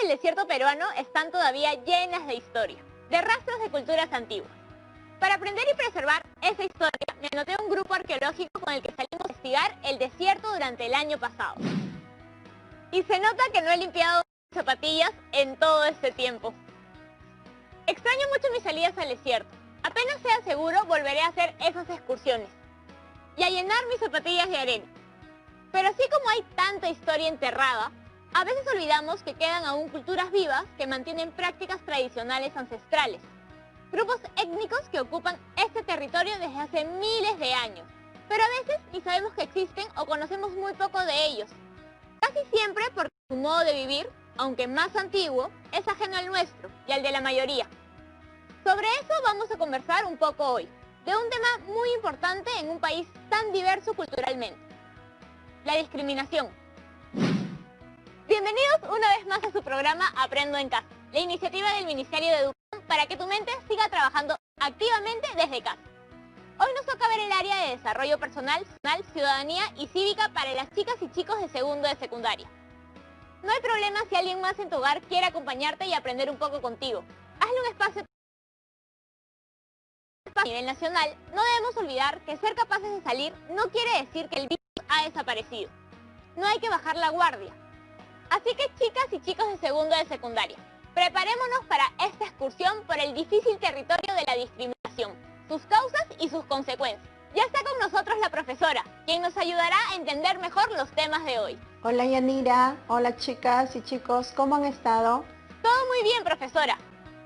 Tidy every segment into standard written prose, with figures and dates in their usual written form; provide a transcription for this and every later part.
del desierto peruano están todavía llenas de historia, de rastros de culturas antiguas. Para aprender y preservar esa historia, me anoté a un grupo arqueológico con el que salimos a investigar el desierto durante el año pasado. Y se nota que no he limpiado mis zapatillas en todo este tiempo. Extraño mucho mis salidas al desierto. Apenas sea seguro, volveré a hacer esas excursiones y a llenar mis zapatillas de arena. Pero así como hay tanta historia enterrada, a veces olvidamos que quedan aún culturas vivas que mantienen prácticas tradicionales ancestrales. Grupos étnicos que ocupan este territorio desde hace miles de años, pero a veces ni sabemos que existen o conocemos muy poco de ellos. Casi siempre porque su modo de vivir, aunque más antiguo, es ajeno al nuestro y al de la mayoría. Sobre eso vamos a conversar un poco hoy, de un tema muy importante en un país tan diverso culturalmente: la discriminación. Bienvenidos una vez más a su programa Aprendo en Casa, la iniciativa del Ministerio de Educación para que tu mente siga trabajando activamente desde casa. Hoy nos toca ver el área de desarrollo personal, ciudadanía y cívica para las chicas y chicos de segundo de secundaria. No hay problema si alguien más en tu hogar quiere acompañarte y aprender un poco contigo. Hazle un espacio. A nivel nacional, no debemos olvidar que ser capaces de salir no quiere decir que el virus ha desaparecido. No hay que bajar la guardia. Así que chicas y chicos de segundo de secundaria, preparémonos para esta excursión por el difícil territorio de la discriminación, sus causas y sus consecuencias. Ya está con nosotros la profesora, quien nos ayudará a entender mejor los temas de hoy. Hola Yanira, hola chicas y chicos, ¿cómo han estado? Todo muy bien, profesora.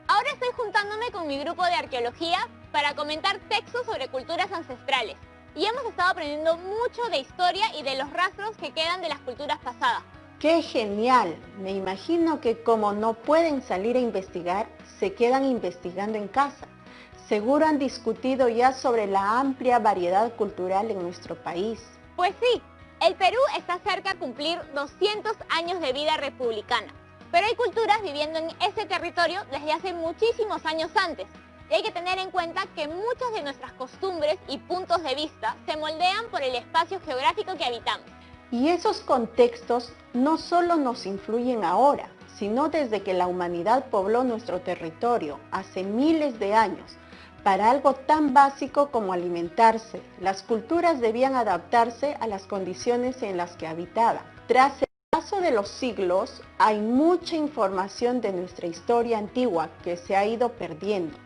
Ahora estoy juntándome con mi grupo de arqueología para comentar textos sobre culturas ancestrales. Y hemos estado aprendiendo mucho de historia y de los rastros que quedan de las culturas pasadas. ¡Qué genial! Me imagino que como no pueden salir a investigar, se quedan investigando en casa. Seguro han discutido ya sobre la amplia variedad cultural en nuestro país. Pues sí, el Perú está cerca a cumplir 200 años de vida republicana. Pero hay culturas viviendo en ese territorio desde hace muchísimos años antes. Y hay que tener en cuenta que muchas de nuestras costumbres y puntos de vista se moldean por el espacio geográfico que habitamos. Y esos contextos no solo nos influyen ahora, sino desde que la humanidad pobló nuestro territorio hace miles de años. Para algo tan básico como alimentarse, las culturas debían adaptarse a las condiciones en las que habitaban. Tras el paso de los siglos, hay mucha información de nuestra historia antigua que se ha ido perdiendo,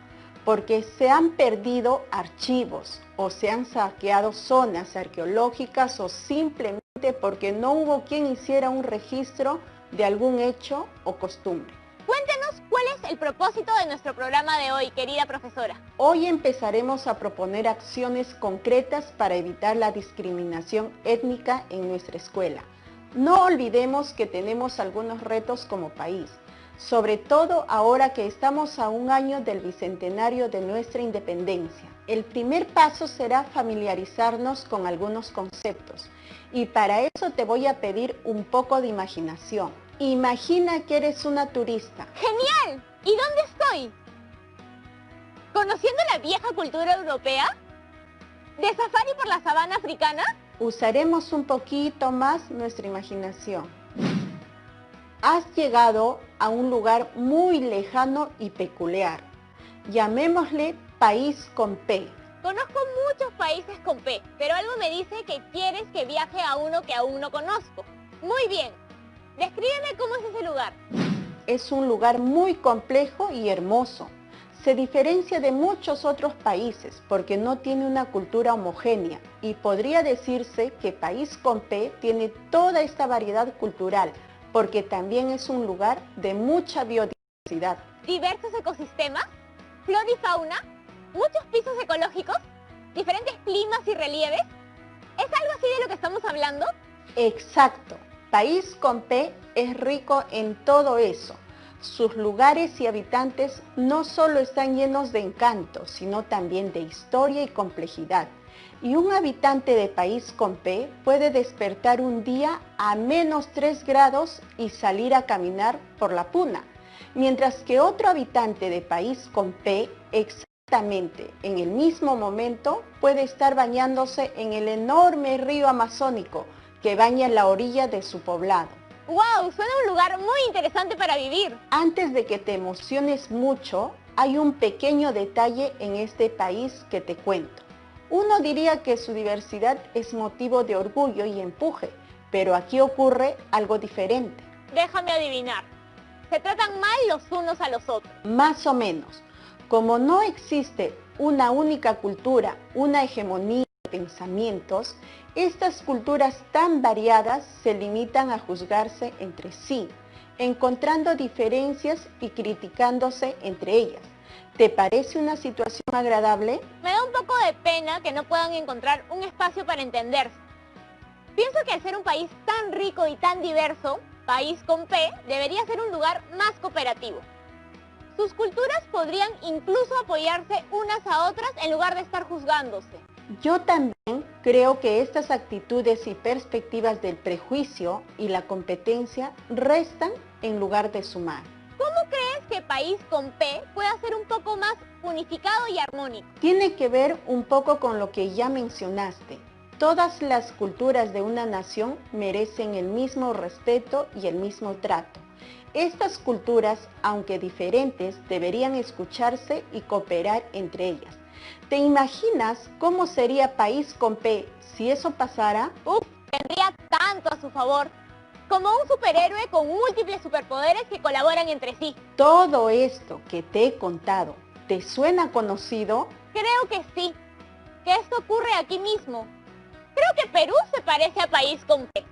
porque se han perdido archivos o se han saqueado zonas arqueológicas o simplemente porque no hubo quien hiciera un registro de algún hecho o costumbre. Cuéntenos cuál es el propósito de nuestro programa de hoy, querida profesora. Hoy empezaremos a proponer acciones concretas para evitar la discriminación étnica en nuestra escuela. No olvidemos que tenemos algunos retos como país, sobre todo ahora que estamos a un año del bicentenario de nuestra independencia. El primer paso será familiarizarnos con algunos conceptos y para eso te voy a pedir un poco de imaginación. Imagina que eres una turista. ¡Genial! ¿Y dónde estoy? ¿Conociendo la vieja cultura europea? ¿De safari por la sabana africana? Usaremos un poquito más nuestra imaginación. Has llegado a un lugar muy lejano y peculiar. Llamémosle País con P. Conozco muchos países con P, pero algo me dice que quieres que viaje a uno que aún no conozco. Muy bien. Descríbeme cómo es ese lugar. Es un lugar muy complejo y hermoso. Se diferencia de muchos otros países porque no tiene una cultura homogénea y podría decirse que País con P tiene toda esta variedad cultural porque también es un lugar de mucha biodiversidad. Diversos ecosistemas, flora y fauna, muchos pisos ecológicos, diferentes climas y relieves. ¿Es algo así de lo que estamos hablando? Exacto. País con P es rico en todo eso. Sus lugares y habitantes no solo están llenos de encanto, sino también de historia y complejidad. Y un habitante de País con P puede despertar un día a -3 grados y salir a caminar por la puna, mientras que otro habitante de País con P exactamente en el mismo momento puede estar bañándose en el enorme río amazónico que baña la orilla de su poblado. ¡Wow! Suena un lugar muy interesante para vivir. Antes de que te emociones mucho, hay un pequeño detalle en este país que te cuento. Uno diría que su diversidad es motivo de orgullo y empuje, pero aquí ocurre algo diferente. Déjame adivinar. Se tratan mal los unos a los otros. Más o menos. Como no existe una única cultura, una hegemonía de pensamientos, estas culturas tan variadas se limitan a juzgarse entre sí, encontrando diferencias y criticándose entre ellas. ¿Te parece una situación agradable? Me da un poco de pena que no puedan encontrar un espacio para entenderse. Pienso que al ser un país tan rico y tan diverso, país con P, debería ser un lugar más cooperativo. Sus culturas podrían incluso apoyarse unas a otras en lugar de estar juzgándose. Yo también creo que estas actitudes y perspectivas del prejuicio y la competencia restan en lugar de sumar. ¿Cómo crees que país con P pueda ser un poco más unificado y armónico? Tiene que ver un poco con lo que ya mencionaste. Todas las culturas de una nación merecen el mismo respeto y el mismo trato. Estas culturas, aunque diferentes, deberían escucharse y cooperar entre ellas. ¿Te imaginas cómo sería país con P si eso pasara? Tendría tanto a su favor, como un superhéroe con múltiples superpoderes que colaboran entre sí. Todo esto que te he contado, ¿te suena conocido? Creo que sí, que esto ocurre aquí mismo. Creo que Perú se parece a país con P,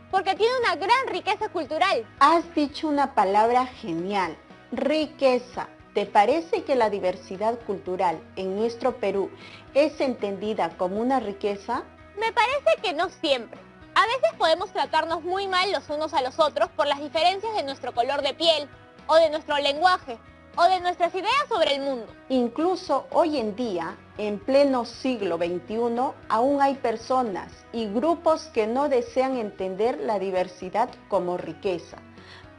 porque tiene una gran riqueza cultural. Has dicho una palabra genial, riqueza. ¿Te parece que la diversidad cultural en nuestro Perú es entendida como una riqueza? Me parece que no siempre. A veces podemos tratarnos muy mal los unos a los otros por las diferencias de nuestro color de piel, o de nuestro lenguaje, o de nuestras ideas sobre el mundo. Incluso hoy en día, en pleno siglo XXI, aún hay personas y grupos que no desean entender la diversidad como riqueza.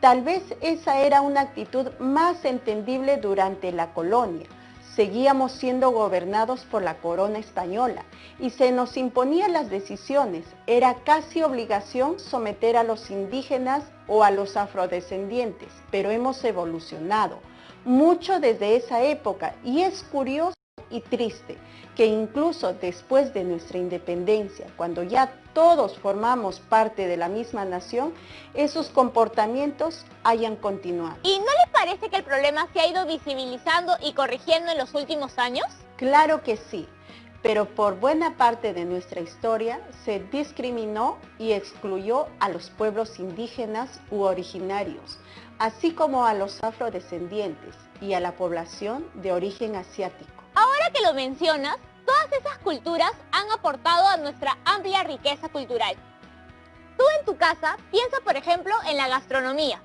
Tal vez esa era una actitud más entendible durante la colonia. Seguíamos siendo gobernados por la corona española y se nos imponían las decisiones. Era casi obligación someter a los indígenas o a los afrodescendientes, pero hemos evolucionado mucho desde esa época y es curioso y triste que incluso después de nuestra independencia, cuando ya todos formamos parte de la misma nación, esos comportamientos hayan continuado. ¿Y no le parece que el problema se ha ido visibilizando y corrigiendo en los últimos años? Claro que sí, pero por buena parte de nuestra historia se discriminó y excluyó a los pueblos indígenas u originarios, así como a los afrodescendientes y a la población de origen asiático. Ahora que lo mencionas, todas esas culturas han aportado a nuestra amplia riqueza cultural. Tú en tu casa piensa, por ejemplo, en la gastronomía.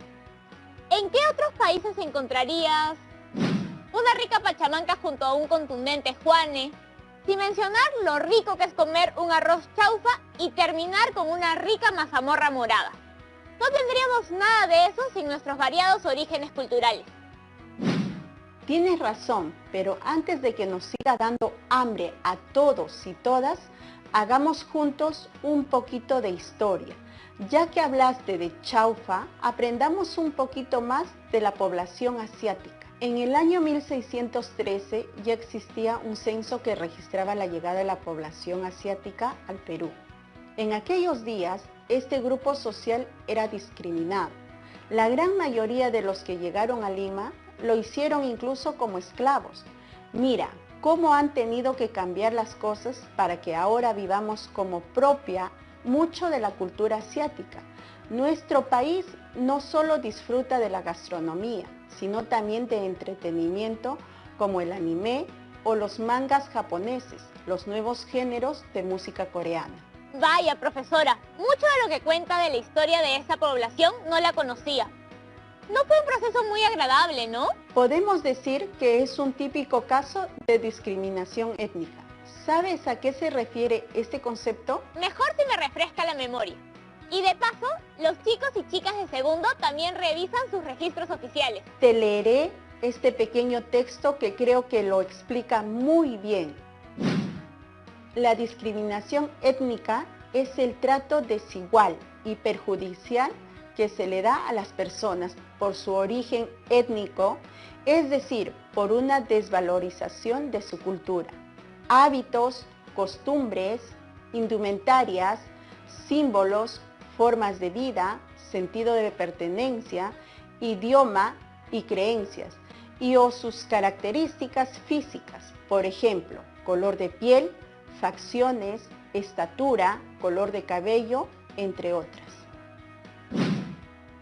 ¿En qué otros países encontrarías una rica pachamanca junto a un contundente juane? Sin mencionar lo rico que es comer un arroz chaufa y terminar con una rica mazamorra morada. No tendríamos nada de eso sin nuestros variados orígenes culturales. Tienes razón, pero antes de que nos siga dando hambre a todos y todas, hagamos juntos un poquito de historia. Ya que hablaste de chaufa, aprendamos un poquito más de la población asiática. En el año 1613 ya existía un censo que registraba la llegada de la población asiática al Perú. En aquellos días, este grupo social era discriminado. La gran mayoría de los que llegaron a Lima lo hicieron incluso como esclavos. Mira cómo han tenido que cambiar las cosas para que ahora vivamos como propia mucho de la cultura asiática. Nuestro país no solo disfruta de la gastronomía, sino también de entretenimiento como el anime o los mangas japoneses, los nuevos géneros de música coreana. Vaya, profesora, mucho de lo que cuenta de la historia de esta población no la conocía. No fue un proceso muy agradable, ¿no? Podemos decir que es un típico caso de discriminación étnica. ¿Sabes a qué se refiere este concepto? Mejor si me refresca la memoria. Y de paso, los chicos y chicas de segundo también revisan sus registros oficiales. Te leeré este pequeño texto que creo que lo explica muy bien. La discriminación étnica es el trato desigual y perjudicial que se le da a las personas por su origen étnico, es decir, por una desvalorización de su cultura. Hábitos, costumbres, indumentarias, símbolos, formas de vida, sentido de pertenencia, idioma y creencias, o sus características físicas, por ejemplo, color de piel, facciones, estatura, color de cabello, entre otras.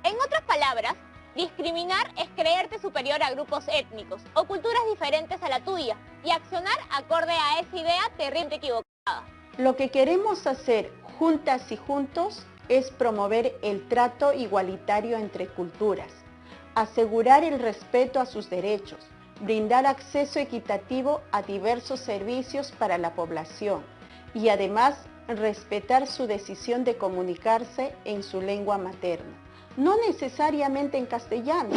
En otras palabras, discriminar es creerte superior a grupos étnicos o culturas diferentes a la tuya y accionar acorde a esa idea terriblemente equivocada. Lo que queremos hacer juntas y juntos es promover el trato igualitario entre culturas, asegurar el respeto a sus derechos, brindar acceso equitativo a diversos servicios para la población y además respetar su decisión de comunicarse en su lengua materna, no necesariamente en castellano.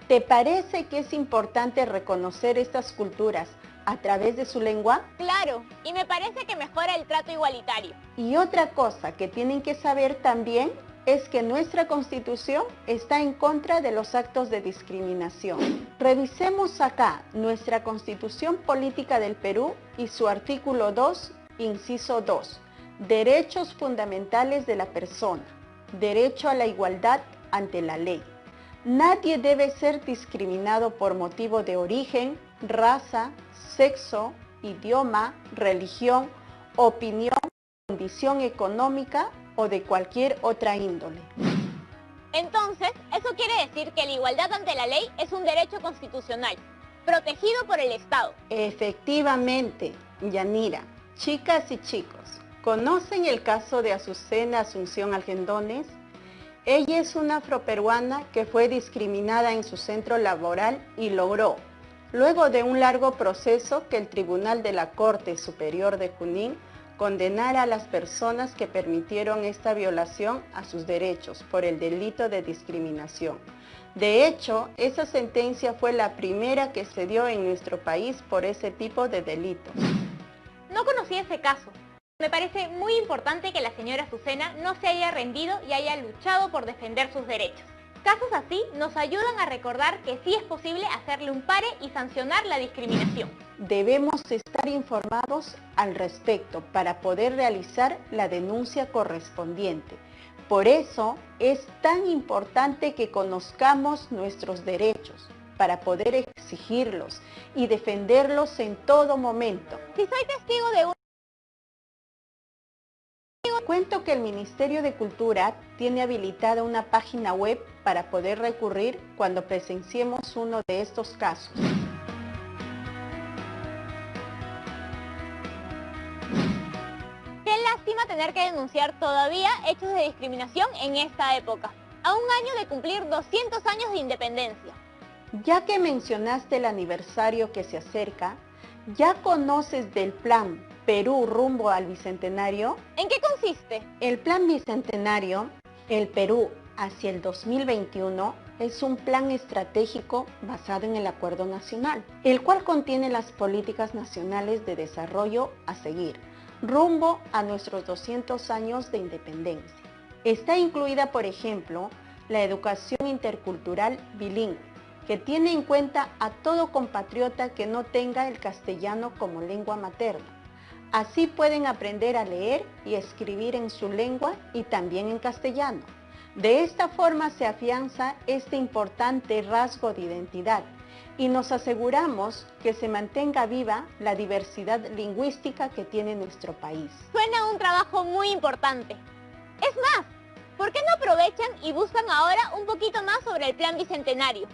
¿Te parece que es importante reconocer estas culturas a través de su lengua? Claro, y me parece que mejora el trato igualitario. Y otra cosa que tienen que saber también es que nuestra Constitución está en contra de los actos de discriminación. Revisemos acá nuestra Constitución Política del Perú y su artículo 2, inciso 2, derechos fundamentales de la persona, derecho a la igualdad ante la ley. Nadie debe ser discriminado por motivo de origen, raza, sexo, idioma, religión, opinión, condición económica o de cualquier otra índole. Entonces, eso quiere decir que la igualdad ante la ley es un derecho constitucional, protegido por el Estado. Efectivamente, Yanira. Chicas y chicos, ¿conocen el caso de Azucena Asunción Argendones? Ella es una afroperuana que fue discriminada en su centro laboral y logró, luego de un largo proceso, que el Tribunal de la Corte Superior de Junín condenara a las personas que permitieron esta violación a sus derechos por el delito de discriminación. De hecho, esa sentencia fue la primera que se dio en nuestro país por ese tipo de delitos. No conocí ese caso. Me parece muy importante que la señora Azucena no se haya rendido y haya luchado por defender sus derechos. Casos así nos ayudan a recordar que sí es posible hacerle un pare y sancionar la discriminación. Debemos estar informados al respecto para poder realizar la denuncia correspondiente. Por eso es tan importante que conozcamos nuestros derechos para poder exigirlos y defenderlos en todo momento. Si soy testigo de un... Cuento que el Ministerio de Cultura tiene habilitada una página web para poder recurrir cuando presenciemos uno de estos casos. Qué lástima tener que denunciar todavía hechos de discriminación en esta época, a un año de cumplir 200 años de independencia. Ya que mencionaste el aniversario que se acerca, ¿ya conoces del plan Perú rumbo al Bicentenario? ¿En qué consiste? El Plan Bicentenario, el Perú hacia el 2021, es un plan estratégico basado en el Acuerdo Nacional, el cual contiene las políticas nacionales de desarrollo a seguir, rumbo a nuestros 200 años de independencia. Está incluida, por ejemplo, la educación intercultural bilingüe, que tiene en cuenta a todo compatriota que no tenga el castellano como lengua materna. Así pueden aprender a leer y escribir en su lengua y también en castellano. De esta forma se afianza este importante rasgo de identidad y nos aseguramos que se mantenga viva la diversidad lingüística que tiene nuestro país. Suena un trabajo muy importante. Es más, ¿por qué no aprovechan y buscan ahora un poquito más sobre el Plan Bicentenario?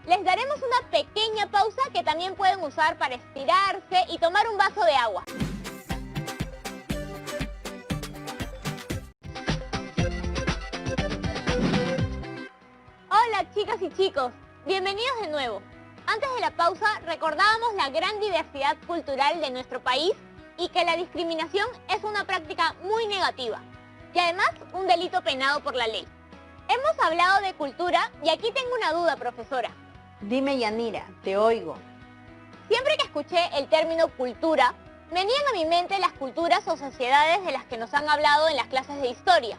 Les daremos una pequeña pausa que también pueden usar para estirarse y tomar un vaso de agua. Hola chicas y chicos, bienvenidos de nuevo. Antes de la pausa recordábamos la gran diversidad cultural de nuestro país y que la discriminación es una práctica muy negativa y además un delito penado por la ley. Hemos hablado de cultura y aquí tengo una duda, profesora. Dime, Yanira, te oigo. Siempre que escuché el término cultura, venían a mi mente las culturas o sociedades de las que nos han hablado en las clases de historia.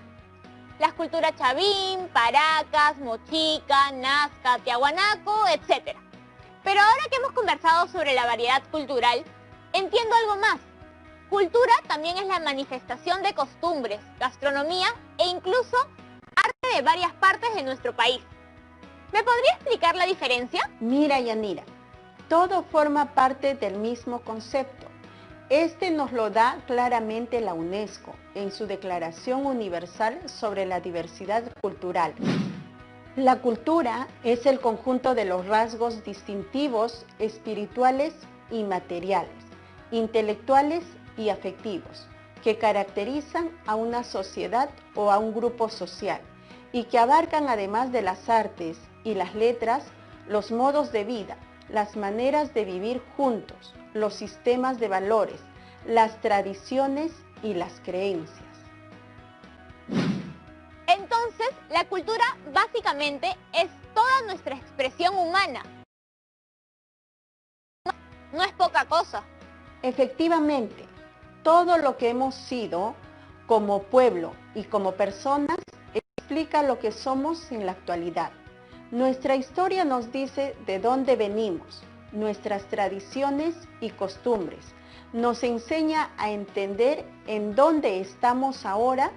las culturas Chavín, Paracas, Mochica, Nazca, Tiahuanaco, etc. Pero ahora que hemos conversado sobre la variedad cultural, entiendo algo más. Cultura también es la manifestación de costumbres, gastronomía e incluso arte de varias partes de nuestro país. ¿Me podría explicar la diferencia? Mira, Yanira, todo forma parte del mismo concepto. Este nos lo da claramente la UNESCO en su Declaración Universal sobre la Diversidad Cultural. La cultura es el conjunto de los rasgos distintivos, espirituales y materiales, intelectuales y afectivos, que caracterizan a una sociedad o a un grupo social y que abarcan, además de las artes y las letras, los modos de vida, las maneras de vivir juntos, los sistemas de valores, las tradiciones y las creencias. Entonces, la cultura básicamente es toda nuestra expresión humana. No es poca cosa. Efectivamente, todo lo que hemos sido como pueblo y como personas explica lo que somos en la actualidad. Nuestra historia nos dice de dónde venimos, nuestras tradiciones y costumbres. Nos enseña a entender en dónde estamos ahora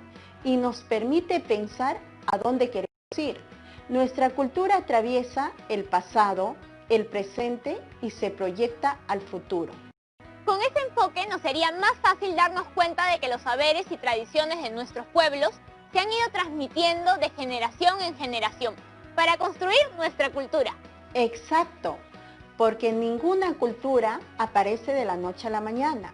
y nos permite pensar a dónde queremos ir. Nuestra cultura atraviesa el pasado, el presente y se proyecta al futuro. Con ese enfoque nos sería más fácil darnos cuenta de que los saberes y tradiciones de nuestros pueblos se han ido transmitiendo de generación en generación para construir nuestra cultura. Exacto, porque ninguna cultura aparece de la noche a la mañana.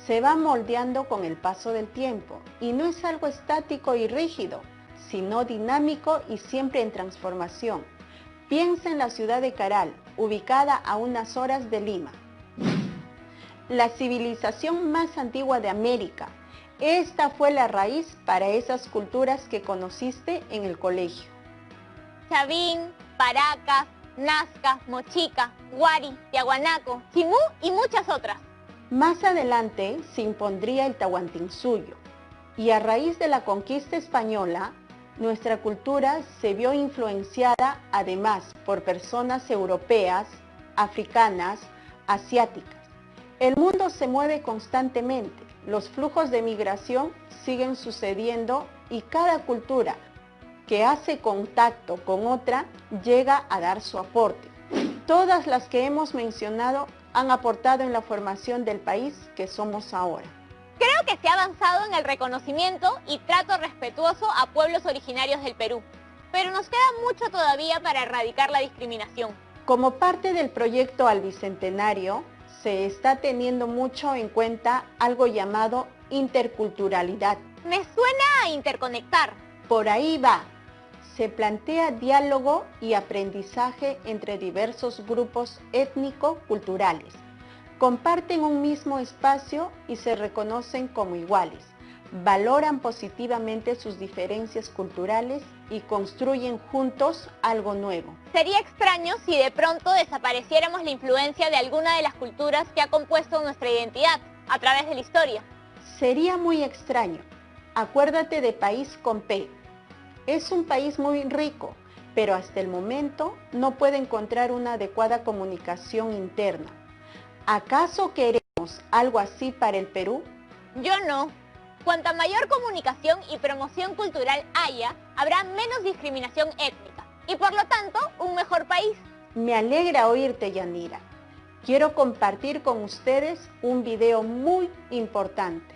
Se va moldeando con el paso del tiempo y no es algo estático y rígido, sino dinámico y siempre en transformación. Piensa en la ciudad de Caral, ubicada a unas horas de Lima. La civilización más antigua de América. Esta fue la raíz para esas culturas que conociste en el colegio. Chavín, Paracas, Nazca, Mochica, Huari, Tiahuanaco, Chimú y muchas otras. Más adelante se impondría el Tahuantinsuyo y a raíz de la conquista española, nuestra cultura se vio influenciada además por personas europeas, africanas, asiáticas. El mundo se mueve constantemente, los flujos de migración siguen sucediendo y cada cultura que hace contacto con otra llega a dar su aporte. Todas las que hemos mencionado han aportado en la formación del país que somos ahora. Creo que se ha avanzado en el reconocimiento y trato respetuoso a pueblos originarios del Perú, pero nos queda mucho todavía para erradicar la discriminación. Como parte del proyecto al Bicentenario, se está teniendo mucho en cuenta algo llamado interculturalidad. Me suena a interconectar. Por ahí va. Se plantea diálogo y aprendizaje entre diversos grupos étnico-culturales. Comparten un mismo espacio y se reconocen como iguales. Valoran positivamente sus diferencias culturales y construyen juntos algo nuevo. Sería extraño si de pronto desapareciéramos la influencia de alguna de las culturas que ha compuesto nuestra identidad a través de la historia. Sería muy extraño. Acuérdate de País con P. Es un país muy rico, pero hasta el momento no puede encontrar una adecuada comunicación interna. ¿Acaso queremos algo así para el Perú? Yo no. Cuanta mayor comunicación y promoción cultural haya, habrá menos discriminación étnica y por lo tanto un mejor país. Me alegra oírte, Yanira. Quiero compartir con ustedes un video muy importante.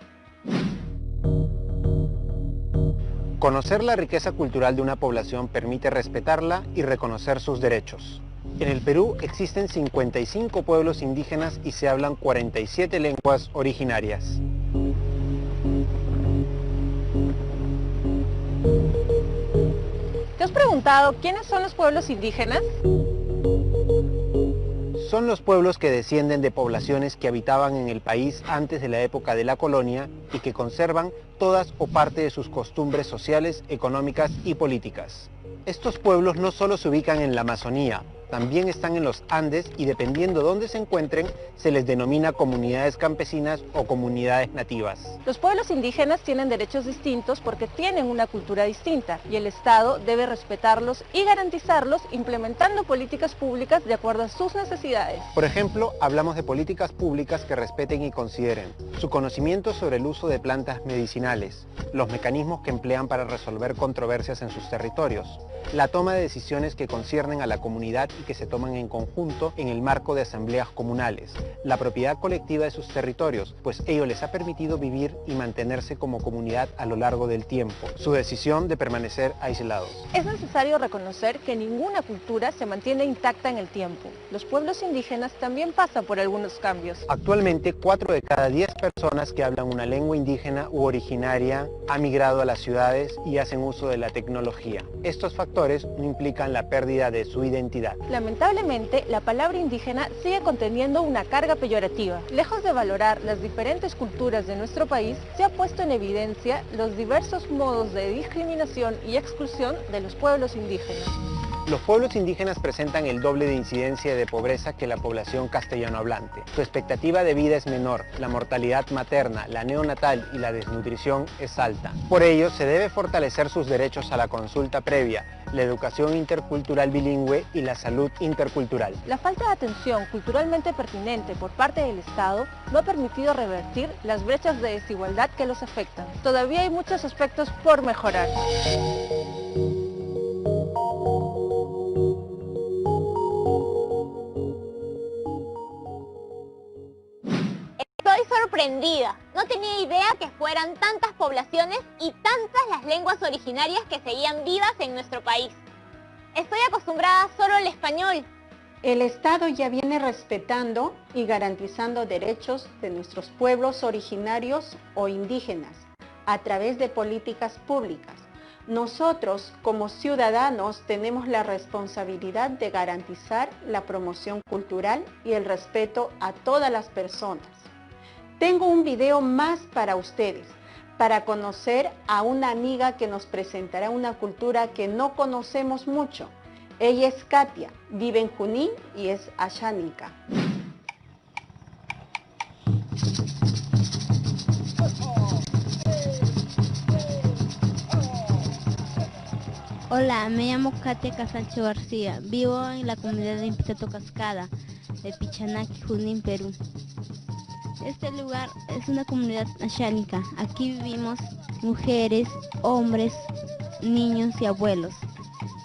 Conocer la riqueza cultural de una población permite respetarla y reconocer sus derechos. En el Perú existen 55 pueblos indígenas y se hablan 47 lenguas originarias. ¿Te has preguntado quiénes son los pueblos indígenas? Son los pueblos que descienden de poblaciones que habitaban en el país antes de la época de la colonia y que conservan todas o parte de sus costumbres sociales, económicas y políticas. Estos pueblos no solo se ubican en la Amazonía, también están en los Andes y dependiendo dónde se encuentren, se les denomina comunidades campesinas o comunidades nativas. Los pueblos indígenas tienen derechos distintos porque tienen una cultura distinta y el Estado debe respetarlos y garantizarlos implementando políticas públicas de acuerdo a sus necesidades. Por ejemplo, hablamos de políticas públicas que respeten y consideren su conocimiento sobre el uso de plantas medicinales, los mecanismos que emplean para resolver controversias en sus territorios, la toma de decisiones que conciernen a la comunidad y que se toman en conjunto en el marco de asambleas comunales, la propiedad colectiva de sus territorios, pues ello les ha permitido vivir y mantenerse como comunidad a lo largo del tiempo, su decisión de permanecer aislados. Es necesario reconocer que ninguna cultura se mantiene intacta en el tiempo. Los pueblos indígenas también pasan por algunos cambios. Actualmente, 4 de cada 10 personas que hablan una lengua indígena u originaria han migrado a las ciudades y hacen uso de la tecnología. Estos factores no implican la pérdida de su identidad. Lamentablemente, la palabra indígena sigue conteniendo una carga peyorativa. Lejos de valorar las diferentes culturas de nuestro país, se ha puesto en evidencia los diversos modos de discriminación y exclusión de los pueblos indígenas. Los pueblos indígenas presentan el doble de incidencia de pobreza que la población castellano hablante. Su expectativa de vida es menor, la mortalidad materna, la neonatal y la desnutrición es alta. Por ello, se debe fortalecer sus derechos a la consulta previa, la educación intercultural bilingüe y la salud intercultural. La falta de atención culturalmente pertinente por parte del Estado no ha permitido revertir las brechas de desigualdad que los afectan. Todavía hay muchos aspectos por mejorar. Estoy sorprendida. No tenía idea que fueran tantas poblaciones y tantas las lenguas originarias que seguían vivas en nuestro país. Estoy acostumbrada solo al español. El Estado ya viene respetando y garantizando derechos de nuestros pueblos originarios o indígenas a través de políticas públicas. Nosotros, como ciudadanos, tenemos la responsabilidad de garantizar la promoción cultural y el respeto a todas las personas. Tengo un video más para ustedes, para conocer a una amiga que nos presentará una cultura que no conocemos mucho. Ella es Katia, vive en Junín y es ashánica. Hola, me llamo Katia Casancho García, vivo en la comunidad de Impitato Cascada, de Pichanaki, Junín, Perú. Este lugar es una comunidad ashánica. Aquí vivimos mujeres, hombres, niños y abuelos.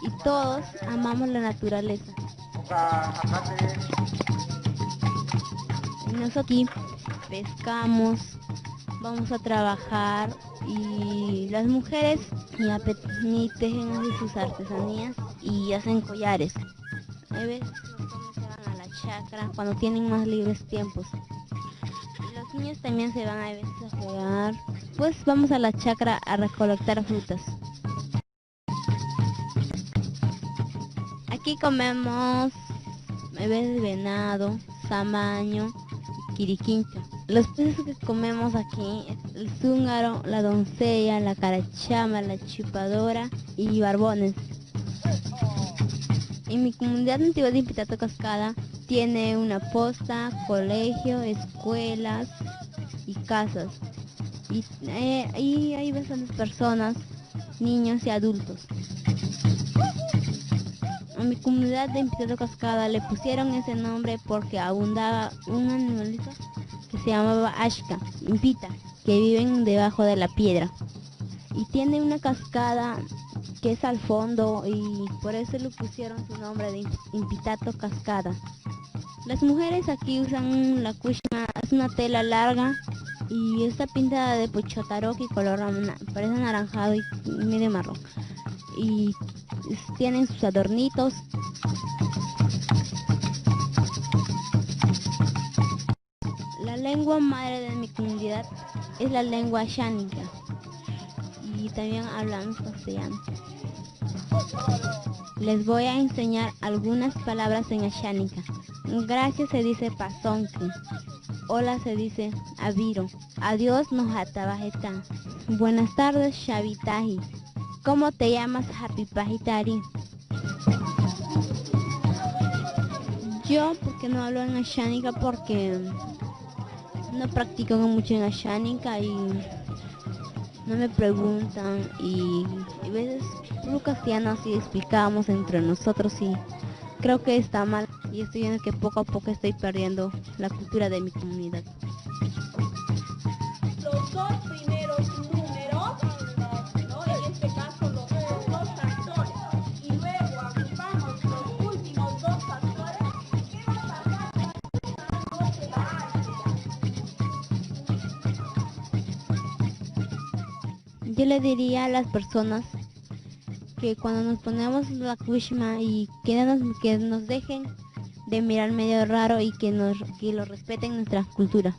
Y todos amamos la naturaleza. Nosotros aquí pescamos, vamos a trabajar y las mujeres ni tejen sus artesanías y hacen collares. Hay veces los hombres se van a la chacra cuando tienen más libres tiempos. Los niños también se van a veces a jugar. Pues vamos a la chacra a recolectar frutas. Aquí comemos a veces venado, samaño y quiriquincho. Los peces que comemos aquí es el zúngaro, la doncella, la carachama, la chupadora y barbones. En mi comunidad nativa de Impitato Cascada tiene una posta, colegio, escuelas y casas. Y ahí hay bastantes personas, niños y adultos. A mi comunidad de Impitato Cascada le pusieron ese nombre porque abundaba un animalito que se llamaba Ashka, impita, que viven debajo de la piedra. Y tiene una cascada que es al fondo y por eso le pusieron su nombre de Impitato Cascada. Las mujeres aquí usan la kushma, es una tela larga y está pintada de pochotaroki color parece anaranjado y medio marrón. Y tienen sus adornitos. La lengua madre de mi comunidad es la lengua ashánica y también hablamos castellano. Les voy a enseñar algunas palabras en ashánica. Gracias se dice pasonki. Hola se dice aviro. Adiós nos atabajeta. Buenas tardes Shabitaji. ¿Cómo te llamas Hapipajitari? Yo, porque no hablo en Ashánica, porque no practico mucho en Ashánica y no me preguntan y a veces por castellano así explicamos entre nosotros y creo que está mal y estoy viendo que poco a poco estoy perdiendo la cultura de mi comunidad. Los dos primeros números, ¿no? En este caso los dos factores, y luego agrupamos los últimos dos factores, ¿qué va a pasar? No se va a Yo le diría a las personas que cuando nos ponemos la kushma y que nos dejen de mirar medio raro y que lo respeten nuestra cultura.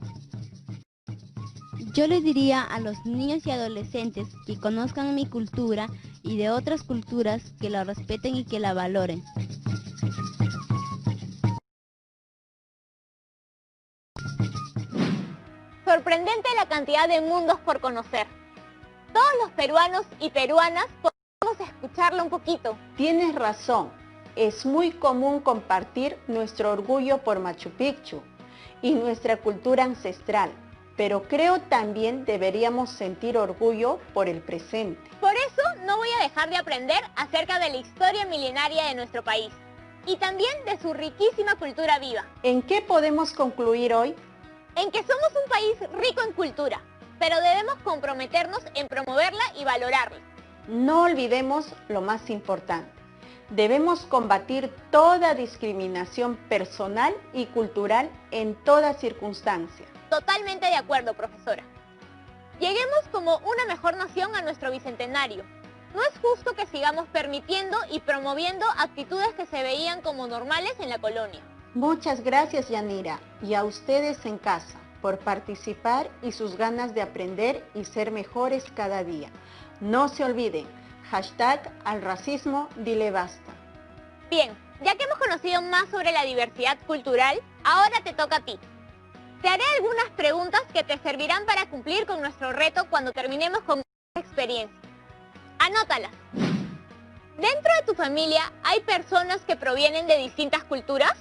Yo les diría a los niños y adolescentes que conozcan mi cultura y de otras culturas que la respeten y que la valoren. Sorprendente la cantidad de mundos por conocer. Todos los peruanos y peruanas podemos escucharlo un poquito. Tienes razón, es muy común compartir nuestro orgullo por Machu Picchu y nuestra cultura ancestral, pero creo también deberíamos sentir orgullo por el presente. Por eso no voy a dejar de aprender acerca de la historia milenaria de nuestro país y también de su riquísima cultura viva. ¿En qué podemos concluir hoy? En que somos un país rico en cultura, pero debemos comprometernos en promoverla y valorarla. No olvidemos lo más importante. Debemos combatir toda discriminación personal y cultural en toda circunstancia. Totalmente de acuerdo, profesora. Lleguemos como una mejor nación a nuestro bicentenario. No es justo que sigamos permitiendo y promoviendo actitudes que se veían como normales en la colonia. Muchas gracias, Yanira, y a ustedes en casa por participar y sus ganas de aprender y ser mejores cada día. No se olviden, #al racismo dile basta. Bien, ya que hemos conocido más sobre la diversidad cultural, ahora te toca a ti. Te haré algunas preguntas que te servirán para cumplir con nuestro reto cuando terminemos con esta experiencia. Anótalas. ¿Dentro de tu familia hay personas que provienen de distintas culturas?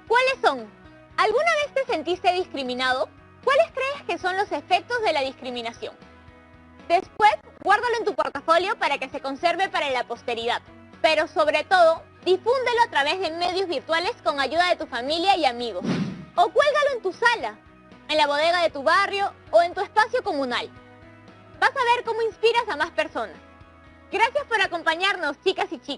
¿Cuáles son? ¿Alguna vez te sentiste discriminado? ¿Cuáles crees que son los efectos de la discriminación? Después, guárdalo en tu portafolio para que se conserve para la posteridad. Pero sobre todo, difúndelo a través de medios virtuales con ayuda de tu familia y amigos. O cuélgalo en tu sala, en la bodega de tu barrio o en tu espacio comunal. Vas a ver cómo inspiras a más personas. Gracias por acompañarnos, chicas y chicos.